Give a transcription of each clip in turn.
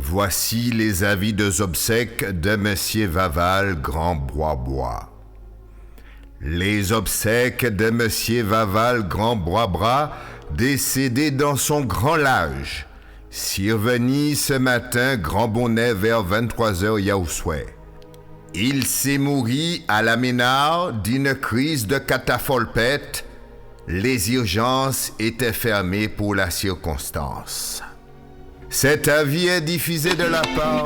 Voici les avis de obsèques de Monsieur Vaval Grand Bois. Les obsèques de Monsieur Vaval Grand Bois, décédé dans son grand âge, survenu ce matin grand bonnet vers 23h Yaousoué. Il s'est mouru à la Ménard d'une crise de catafolpette. Les urgences étaient fermées pour la circonstance. Cet avis est diffusé de la part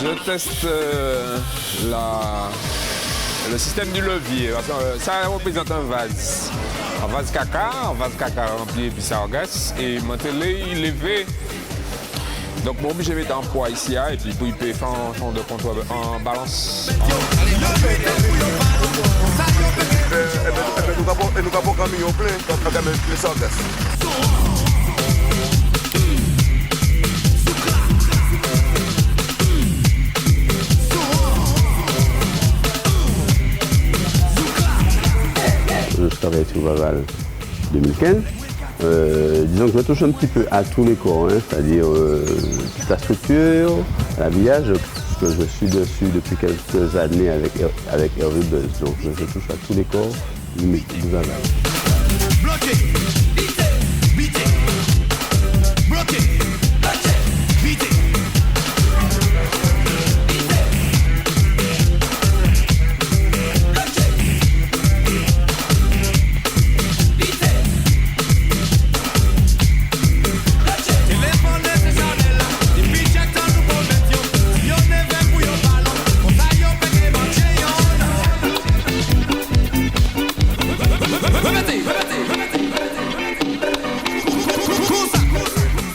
Je teste le système du levier. Ça représente un vase caca rempli de sargasses et mon télé il est levé. Donc mon obligé de mettre en poids ici et puis pour il peut faire un champ de contrôle en balance. Et nous avons un camion plein quand même les sargasses. Je travaille sur Vaval 2015. Disons que je touche un petit peu à tous les corps, c'est-à-dire toute la structure, l'habillage, parce que je suis dessus depuis quelques années avec Hervé Buzz. Donc je touche à tous les corps du Vaval.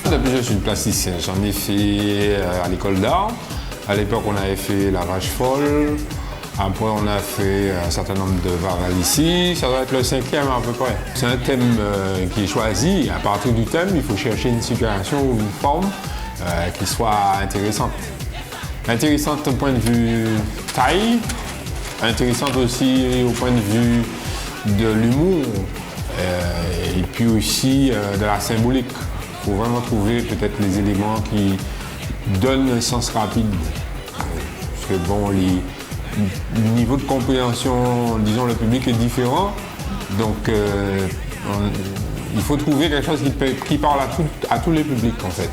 Depuis je suis plasticien, j'en ai fait à l'école d'art. À l'époque on avait fait la vache folle. Après on a fait un certain nombre de Vaval ici. Ça doit être le 5e à peu près. C'est un thème qui est choisi. À partir du thème, il faut chercher une situation ou une forme qui soit intéressante. Intéressante au point de vue taille, intéressante aussi au point de vue de l'humour et puis aussi de la symbolique. Il faut vraiment trouver peut-être les éléments qui donnent un sens rapide. Parce que bon, le niveau de compréhension, disons, le public est différent. Donc il faut trouver quelque chose qui parle à tous les publics en fait.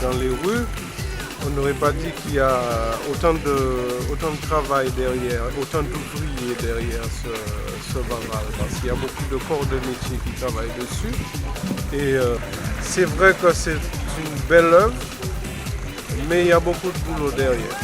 Dans les rues, on n'aurait pas dit qu'il y a autant de travail derrière, autant d'ouvriers derrière ce Vaval, parce qu'il y a beaucoup de corps de métier qui travaillent dessus. Et c'est vrai que c'est une belle œuvre, mais il y a beaucoup de boulot derrière.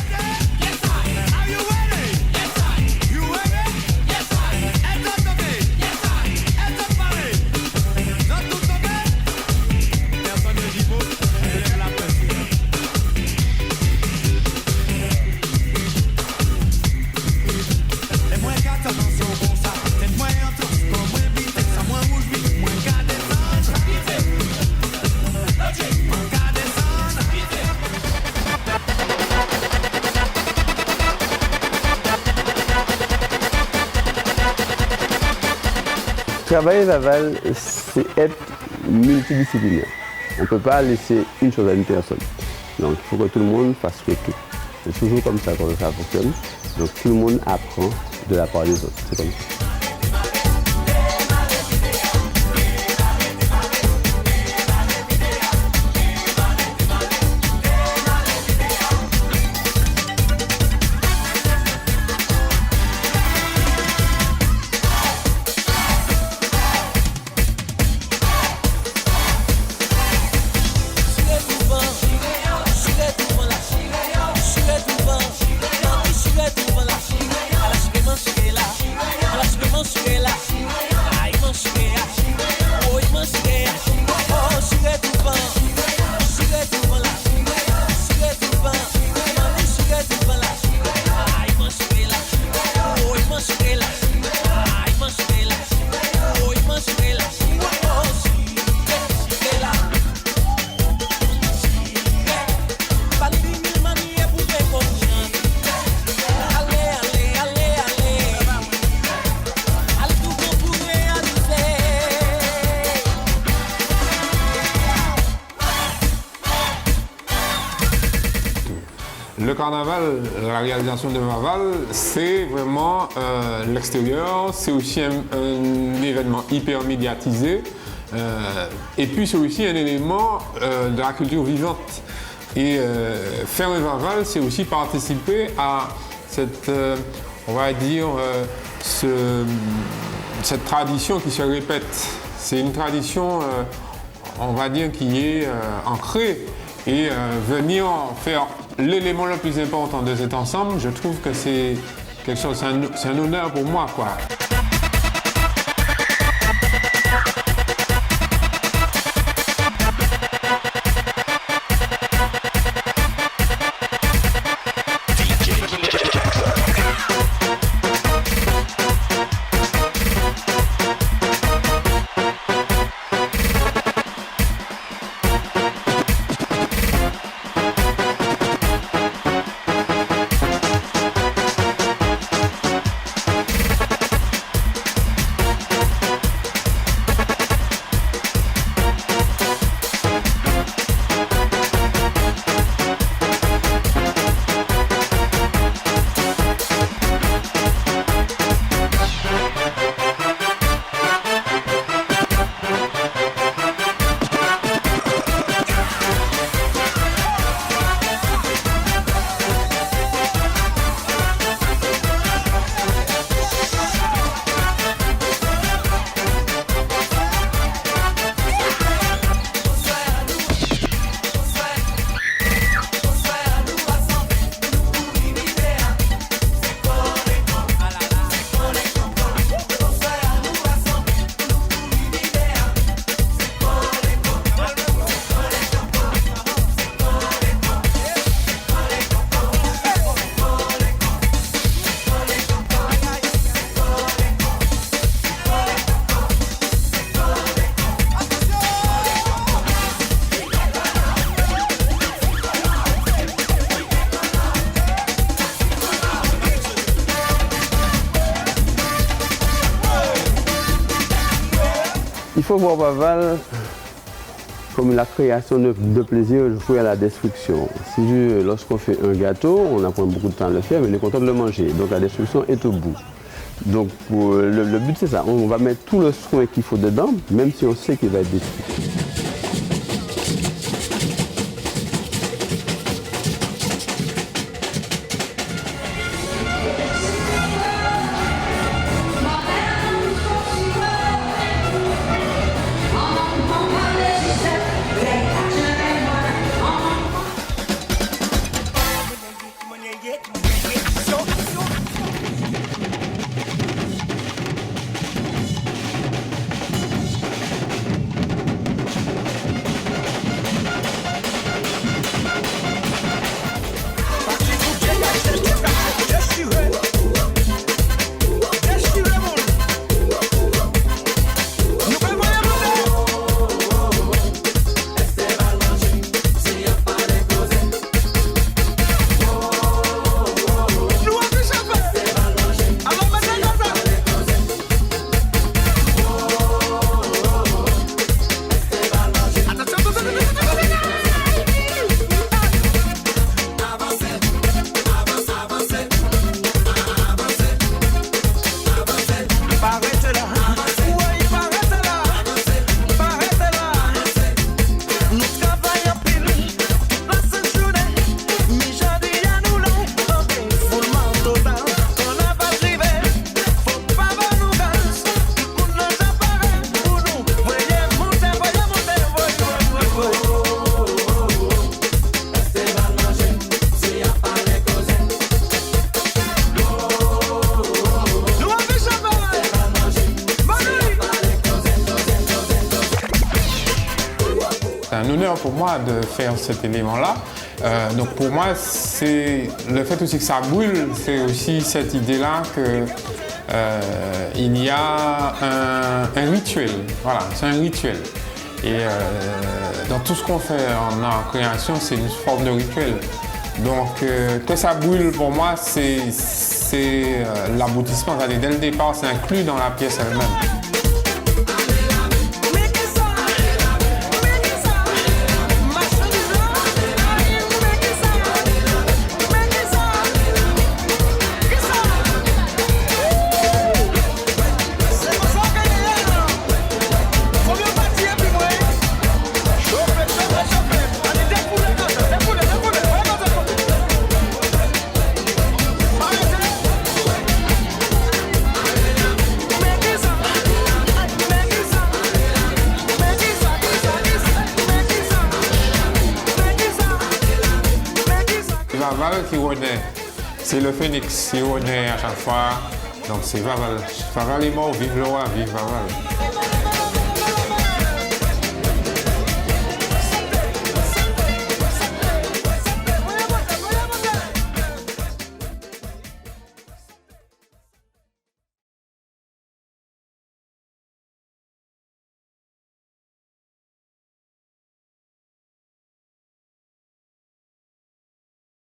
Travailler Vaval, c'est être multidisciplinaire. On ne peut pas laisser une chose à une personne. Donc il faut que tout le monde fasse le tout. C'est toujours comme ça que ça fonctionne. Donc tout le monde apprend de la part des autres. C'est comme ça. Le carnaval, la réalisation de Vaval, c'est vraiment l'extérieur, c'est aussi un événement hyper médiatisé et puis c'est aussi un élément de la culture vivante. Et faire le Vaval, c'est aussi participer à cette, on va dire, cette tradition qui se répète. C'est une tradition, on va dire, qui est ancrée et venir faire l'élément le plus important de cet ensemble, je trouve que c'est quelque chose, c'est un honneur pour moi, quoi. Il faut voir Vaval comme la création de plaisir joué à la destruction. Lorsqu'on fait un gâteau, on apprend beaucoup de temps à le faire, mais on est content de le manger. Donc la destruction est au bout. Donc le but c'est ça, on va mettre tout le soin qu'il faut dedans, même si on sait qu'il va être détruit. honneur pour moi de faire cet élément-là. Donc pour moi, c'est le fait aussi que ça brûle, c'est aussi cette idée-là que il y a un rituel. Voilà, c'est un rituel. Et dans tout ce qu'on fait en art création, c'est une forme de rituel. Donc que ça brûle pour moi, c'est l'aboutissement. Dès le départ, c'est inclus dans la pièce elle-même. Vaval qui renaît, c'est le phénix qui renaît à chaque fois. Donc c'est Vaval. Vaval est mort, vive le roi, vive Vaval.